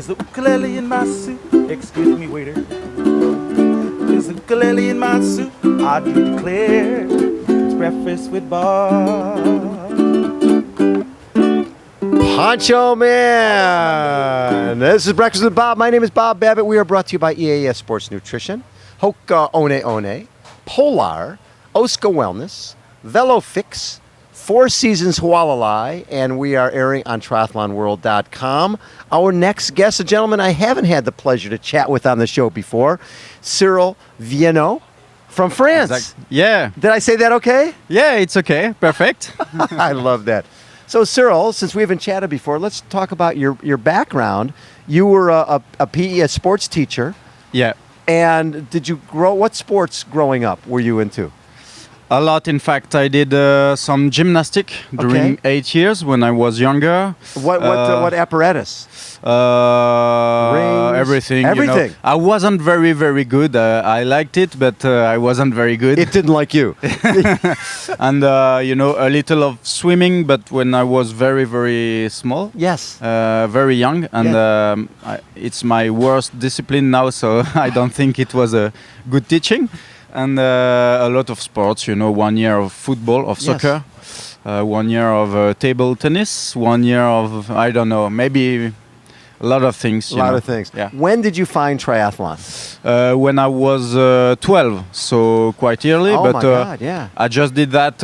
Is the ukulele in my suit? Excuse me, waiter. Is the ukulele in my suit? I do declare it's breakfast with Bob. Poncho Man. This is Breakfast with Bob. My name is Bob Babbitt. We are brought to you by EAS Sports Nutrition, Hoka One One, Polar, Osca Wellness, VeloFix, Four Seasons Hualalai, and we are airing on triathlonworld.com. Our next guest, a gentleman I haven't had the pleasure to chat with on the show before, Cyril Viennot from France. Yeah. Did I say that okay? Yeah, it's okay. Perfect. I love that. So, Cyril, since we haven't chatted before, let's talk about your background. You were a PE, a sports teacher. Yeah. And did you what sports growing up were you into? A lot. In fact, I did some gymnastic during 8 years when I was younger. What apparatus? Rings, everything. Everything. You know. I wasn't very, very good. I liked it, but I wasn't very good. It didn't like you. And, a little of swimming, but when I was very, very small. Yes. Very young. And it's my worst discipline now, so I don't think it was a good teaching. And a lot of sports, 1 year of football, of soccer, 1 year of table tennis, 1 year of, I don't know, maybe a lot of things. A lot of things. Yeah. When did you find triathlon? When I was 12, so quite early. Oh, but my God, yeah. I just did that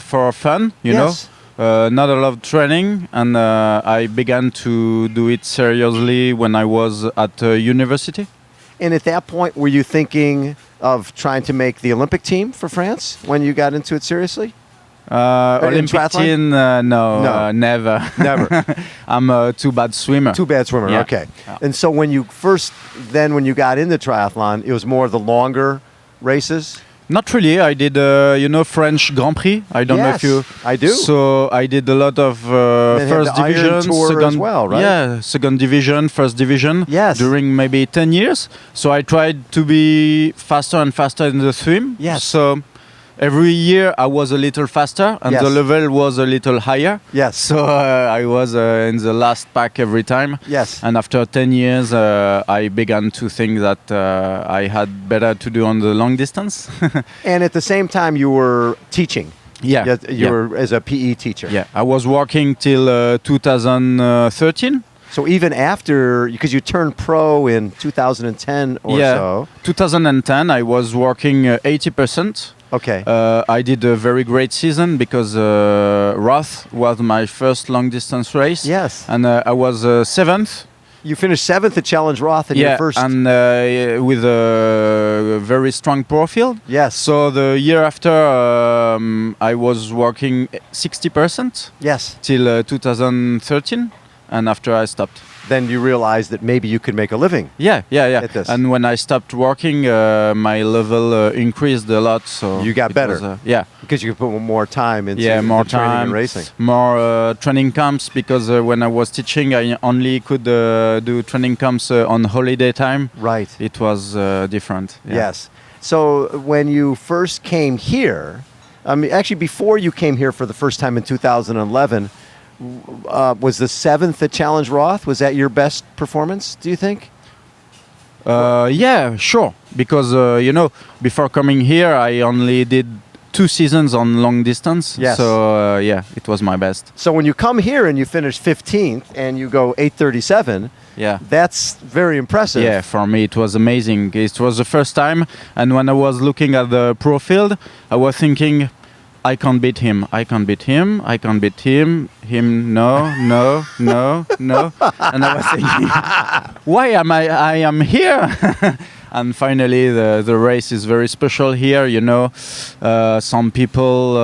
for fun, you know. Not a lot of training, and I began to do it seriously when I was at university. And at that point, were you thinking of trying to make the Olympic team for France when you got into it seriously? Olympic team, no, never. Never. I'm a too bad swimmer. Too bad swimmer, yeah. Okay. Yeah. And so when you got into triathlon, it was more of the longer races? Not really. I did, French Grand Prix. I don't know if you... I do. So I did a lot of first division, second as well, right? Yeah, second division, first division. Yes. During maybe 10 years. So I tried to be faster and faster in the swim. Yes. So every year I was a little faster and Yes. the level was a little higher. Yes. So I was in the last pack every time. Yes. And after 10 years, I began to think that I had better to do on the long distance. And at the same time, you were teaching. Yeah. You were as a PE teacher. Yeah. I was working till 2013. So even after, because you turned pro in 2010 or so. 2010, I was working 80%. Okay. I did a very great season because Roth was my first long distance race. Yes. And I was 7th. You finished 7th at Challenge Roth in your first. And with a very strong profile. Yes. So the year after, I was working 60%. Yes. Till 2013, and after I stopped. Then you realized that maybe you could make a living. Yeah. At this. And when I stopped working, my level increased a lot. So you got better. Because you could put more time into more training time, and racing. More training camps, because when I was teaching, I only could do training camps on holiday time. Right. It was different. Yeah. Yes. So when you first came here, actually before you came here for the first time in 2011, was the 7th at Challenge Roth? Was that your best performance, do you think? Yeah, sure. Because, before coming here, I only did 2 seasons on long distance. Yes. So, it was my best. So when you come here and you finish 15th and you go 8:37, that's very impressive. Yeah, for me it was amazing. It was the first time. And when I was looking at the pro field, I was thinking, I can't beat him. I can't beat him. I can't beat him. No. And I was thinking, why am I am here? And finally, the race is very special here. Some people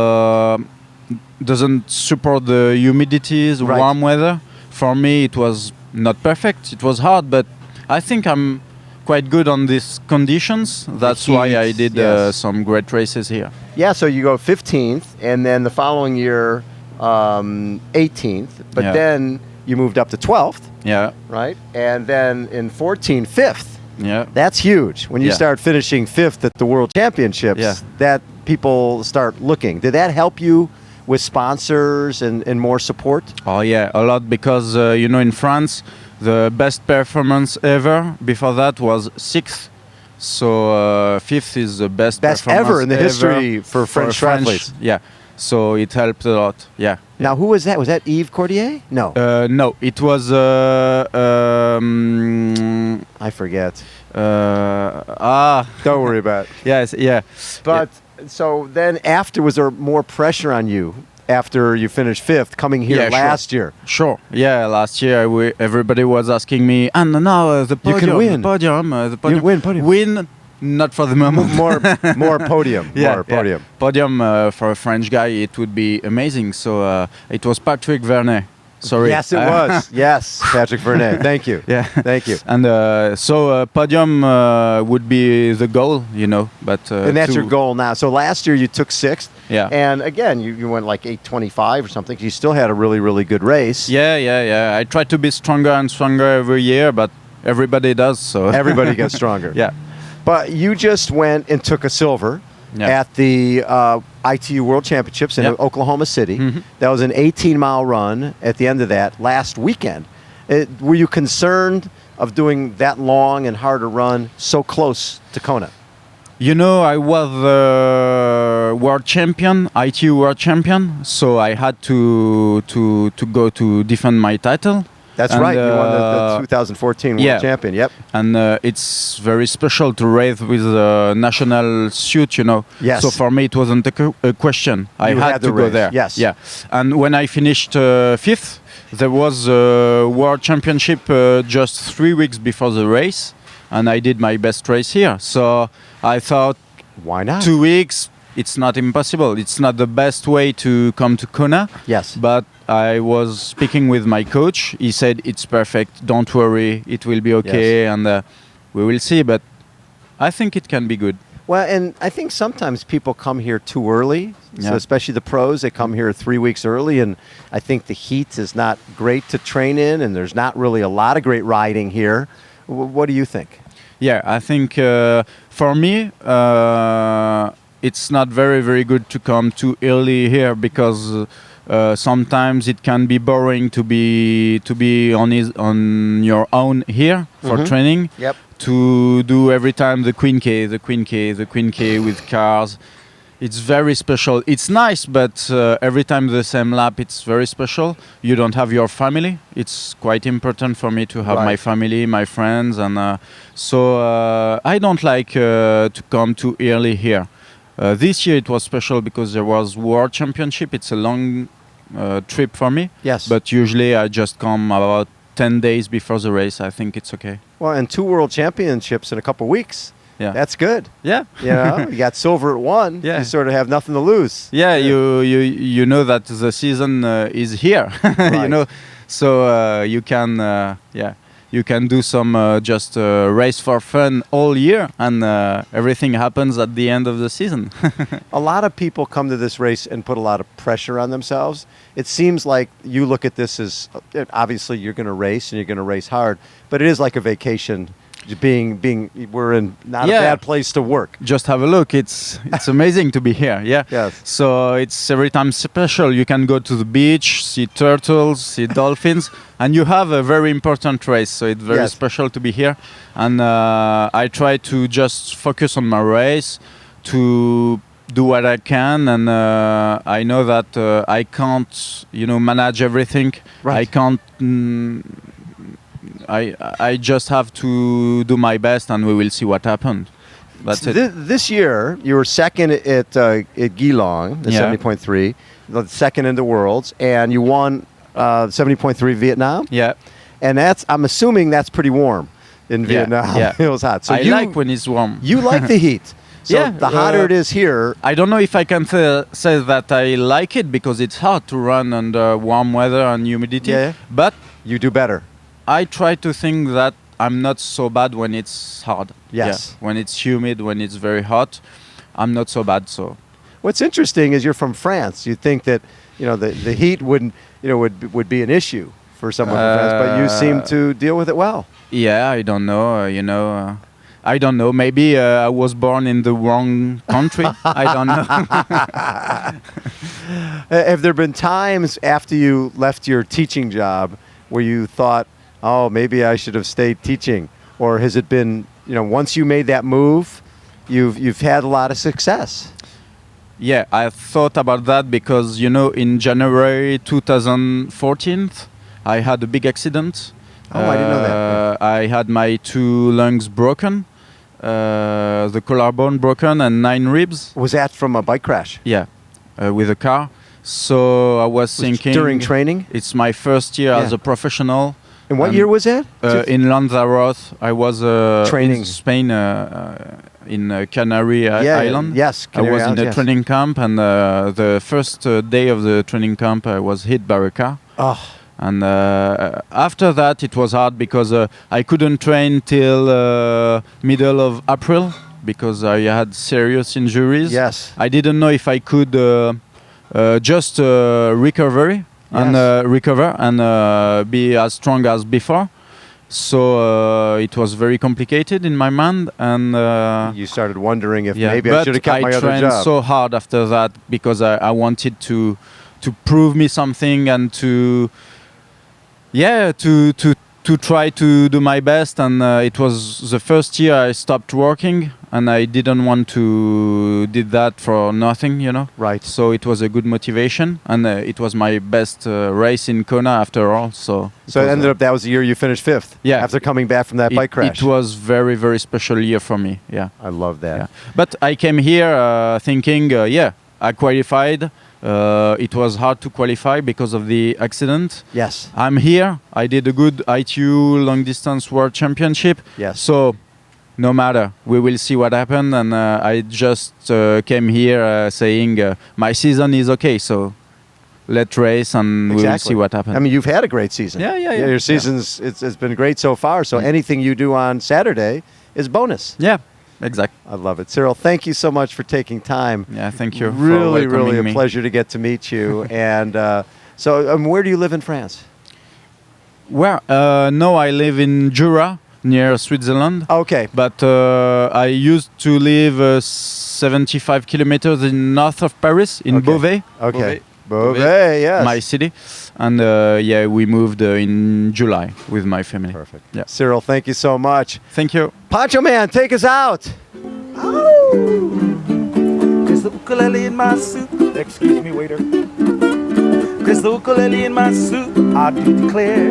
doesn't support the humidity, the warm weather. For me, it was not perfect. It was hard, but I think I'm quite good on these conditions. That's why I did some great races here. Yeah, so you go 15th, and then the following year, 18th, but then you moved up to 12th. Yeah. Right? And then in 14, 5th. Yeah. That's huge. When you start finishing 5th at the World Championships, that people start looking. Did that help you with sponsors and more support? Oh, yeah, a lot, because, in France, The best performance ever before that was sixth. So fifth is the best performance ever in the ever history for French triathletes. Yeah. So it helped a lot. Yeah. Now, who was that? Was that Yves Cordier? No. No, it was. I forget. Don't worry about it. Yes, yeah. But so then after, was there more pressure on you after you finished fifth coming here Yeah, last year? Sure. Yeah, last year everybody was asking me, and now the You podium, can win. the podium, the podium. You win podium. Win, not for the moment. More podium. More podium. Podium for a French guy, it would be amazing. So it was Patrick Vernet. Sorry. Yes, it was. Yes, Patrick Vernet. Thank you. Yeah. Thank you. And so podium would be the goal, you know. But And that's your goal now. So last year you took sixth. Yeah. And again, you went like 8:25 or something. You still had a really, really good race. Yeah. I try to be stronger and stronger every year, but everybody does. So Everybody gets stronger. Yeah. But you just went and took a silver at the ITU World Championships in Oklahoma City. Mm-hmm. That was an 18-mile run at the end of that last weekend. Were you concerned of doing that long and hard a run so close to Kona? You know, I was world champion, ITU world champion, so I had to go to defend my title. That's and, right. You won the 2014 World Champion. Yep. And it's very special to race with a national suit, you know. Yes. So for me, it wasn't a question. I had to go there. Yes. Yeah. And when I finished fifth, there was a World Championship just 3 weeks before the race, and I did my best race here. So I thought, why not? 2 weeks, it's not impossible. It's not the best way to come to Kona. Yes. But I was speaking with my coach. He said, it's perfect. Don't worry. It will be okay. Yes. And we will see. But I think it can be good. Well, and I think sometimes people come here too early. So especially the pros, they come here 3 weeks early. And I think the heat is not great to train in. And there's not really a lot of great riding here. What do you think? Yeah, I think for me, it's not very, very good to come too early here because sometimes it can be boring to be on your own here for training. Yep. To do every time the Queen K with cars. It's very special. It's nice, but every time the same lap, it's very special. You don't have your family. It's quite important for me to have my family, my friends, and so I don't like to come too early here. This year it was special because there was World Championship. It's a long trip for me. Yes. But usually I just come about 10 days before the race. I think it's okay. Well, and 2 World Championships in a couple weeks. Yeah. That's good. Yeah. You know, you got silver at one. Yeah. You sort of have nothing to lose. Yeah, you know that the season is here. You know, so you can do some just race for fun all year, and everything happens at the end of the season. A lot of people come to this race and put a lot of pressure on themselves. It seems like you look at this as obviously you're going to race and you're going to race hard, but it is like a vacation. We're in not a bad place to work. Just have a look. It's amazing to be here. Yeah. Yes. So it's every time special. You can go to the beach, see turtles, see dolphins, and you have a very important race. So it's very special to be here. And I try to just focus on my race, to do what I can, and I know that I can't, manage everything. Right. I can't. I just have to do my best, and we will see what happened. That's it. This year, you were second at Geelong, the 70.3, the second in the Worlds, and you won 70.3 Vietnam. Yeah. And I'm assuming that's pretty warm in Vietnam. Yeah. It was hot. So I like when it's warm. You like the heat. So the hotter it is here. I don't know if I can say that I like it because it's hard to run under warm weather and humidity. Yeah. But you do better. I try to think that I'm not so bad when it's hard. Yes. Yeah. When it's humid, when it's very hot, I'm not so bad. So what's interesting is you're from France. You think that the heat would be an issue for someone from France, but you seem to deal with it well. Yeah, I don't know. I don't know. Maybe I was born in the wrong country. I don't know. Have there been times after you left your teaching job where you thought, oh, maybe I should have stayed teaching? Or has it been, once you made that move, you've had a lot of success? Yeah, I thought about that because, in January 2014, I had a big accident. Oh, I didn't know that. I had my 2 lungs broken, the collarbone broken, and 9 ribs. Was that from a bike crash? Yeah, with a car. So I was thinking... During training? It's my first year as a professional. And what year was that? In Lanzarote. I was training in Spain, in Canary Island. Yes, Canary I was Islands, in a training camp, and the first day of the training camp, I was hit by a car. Oh. And after that, it was hard because I couldn't train till middle of April because I had serious injuries. Yes. I didn't know if I could just recover and be as strong as before. So it was very complicated in my mind, and you started wondering if maybe I should have kept my other job. But I trained so hard after that because I wanted to prove me something and to try to do my best. And it was the first year I stopped working, and I didn't want to did that for nothing, Right. So it was a good motivation, and it was my best race in Kona after all. So it ended up that was the year you finished 5th. Yeah. After coming back from that bike crash. It was very, very special year for me. Yeah. I love that. Yeah. But I came here thinking, I qualified. It was hard to qualify because of the accident. Yes. I'm here. I did a good ITU long distance world championship. Yes. So no matter, we will see what happened. And I just came here saying my season is okay. So let's race and we will see what happens. I mean, you've had a great season. Yeah. Your season's it's been great so far. So anything you do on Saturday is bonus. Yeah. Exactly. I love it. Cyril, thank you so much for taking time. Yeah, thank you. Really, for really a me. pleasure to get to meet you. And so where do you live in France? Where? No, I live in Jura, near Switzerland. Okay. But I used to live 75 kilometers in north of Paris, in Beauvais. Okay. Beauvais, yes. My city. And we moved in July with my family. Perfect. Yeah. Cyril, thank you so much. Thank you. Poncho Man, take us out. There's the ukulele in my suit. Excuse me, waiter. There's the ukulele in my suit. I do declare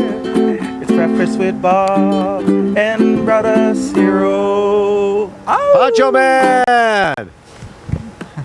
it's breakfast with Bob and brother Cyril. Poncho Man.